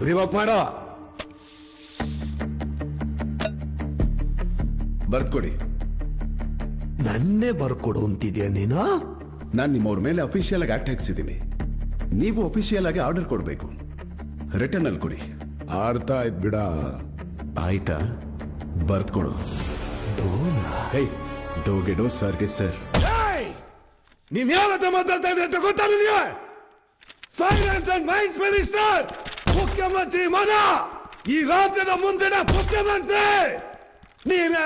Revoke ಮಾಡೋ. ಬರ್ದ್ಕೊಡಿ. ನನ್ನೇ ಬರ್ಕೊಡು ಅಂತಿದ್ಯಾ ನೀನು? ನಾನು ನಿಮ್ಮವ್ರ ಮೇಲೆ ಅಫಿಷಿಯಲ್ ಆಗಿ ಆಕ್ಟ್ ಹಾಕ್ಸಿದ್ದೀನಿ. ನೀವು ಅಫಿಷಿಯಲ್ ಆಗಿ ಆರ್ಡರ್ ಕೊಡ್ಬೇಕು. ರಿಟರ್ನ್ ಅಲ್ಲಿ ಕೊಡಿ. ಅರ್ಥ ಆಯ್ತು ಬಿಡ. ಆಯ್ತಾ? ಬರ್ದ್ಕೊಡು. ಹೇ, ಡೋಗೆ ಡೋ, ಸರ್ಗೆ ಸರ್. ನೀನ್ ಯಾವತ್ತ ಮಾತಾಡ್ತಾ ಇದ್ರೆ ಅಂತ ಗೊತ್ತಾ ನಿನಗೆ? ಫೈನಾನ್ಸ್ ಅಂಡ್ ಮೈನ್ಸ್ ಮಿನಿಸ್ಟರ್, ಮುಖ್ಯಮಂತ್ರಿ ಮನ, ಈ ರಾಜ್ಯದ ಮುಂದಿನ ಮುಖ್ಯಮಂತ್ರಿ ನೀನೇ.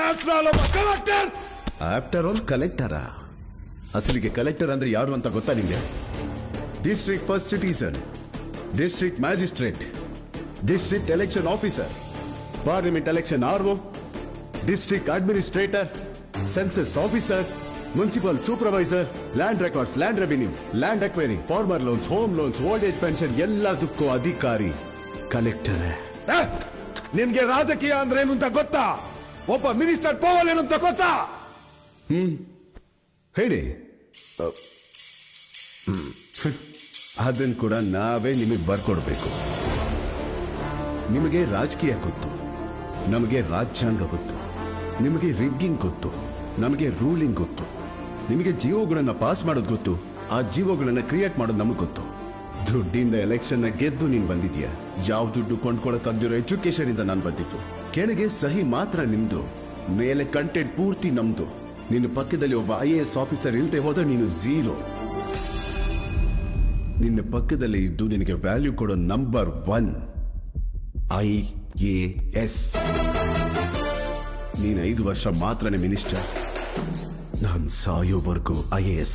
ಒಬ್ಬ ಕಲೆಕ್ಟರ್. After all ಕಲೆಕ್ಟರಾ? ಅಸಲಿಗೆ ಕಲೆಕ್ಟರ್ ಅಂದ್ರೆ ಯಾರು ಅಂತ ಗೊತ್ತಾ ನಿಂಗೆ? District first citizen, district magistrate, district election officer, parliament election RO, district administrator, census officer, municipal supervisor, land records, land revenue, land acquiring, farmer loans, home loans, old age pension ಎಲ್ಲದಕ್ಕೂ ಅಧಿಕಾರಿ collector. ನಿನ್ಗೆ ರಾಜಕೀಯ ಅಂದ್ರೆ ಏನು ಅಂತ ಗೊತ್ತಾ? ಒಬ್ಬ minister power ಏನು ಅಂತ ಗೊತ್ತಾ? ಹೇಳಿ. ಅದನ್ನು ಕೂಡ ನಾವೇ ನಿಮಗೆ ಬರ್ಕೊಡ್ಬೇಕು. ನಿಮಗೆ ರಾಜಕೀಯ ಗೊತ್ತು, ನಮಗೆ ರಾಜ್ಯಾಂಗ ಗೊತ್ತು. ನಿಮಗೆ ರಿಗ್ಗಿಂಗ್ ಗೊತ್ತು, ನಮಗೆ ರೂಲಿಂಗ್ ಗೊತ್ತು. ನಿಮಗೆ ಜಿಒಗಳನ್ನ ಪಾಸ್ ಮಾಡೋದು ಗೊತ್ತು, ಆ ಜಿಒಗಳನ್ನ ಕ್ರಿಯೇಟ್ ಮಾಡೋದು ನಮಗೆ ಗೊತ್ತು. ದುಡ್ಡಿಂದ ಎಲೆಕ್ಷನ್ ಗೆದ್ದು ನೀನ್ ಬಂದಿದ್ಯಾ. ಯಾವ ದುಡ್ಡು ಕೊಂಡ್ಕೊಳಕ್ಕಾಗ್ದಿರೋ ಎಜುಕೇಶನ್ ಇಂದ ನಾನು ಬಂದಿತ್ತು. ಕೆಳಗೆ ಸಹಿ ಮಾತ್ರ ನಿಮ್ದು, ಮೇಲೆ ಕಂಟೆಂಟ್ ಪೂರ್ತಿ ನಮ್ದು. ನಿನ್ನ ಪಕ್ಕದಲ್ಲಿ ಒಬ್ಬ IAS ಆಫೀಸರ್ ಇಲ್ದೆ ಹೋದ್ರೆ ನೀನು ಝೀರೋ. ನಿನ್ನ ಪಕ್ಕದಲ್ಲಿ ಇದ್ದು ನಿನಗೆ ವ್ಯಾಲ್ಯೂ ಕೊಡೋ ನಂಬರ್ 1 IAS. ನೀನು 5 ವರ್ಷ ಮಾತ್ರನೇ ಮಿನಿಸ್ಟರ್, ನಾನು ಸಾಯೋವರೆಗೂ IAS.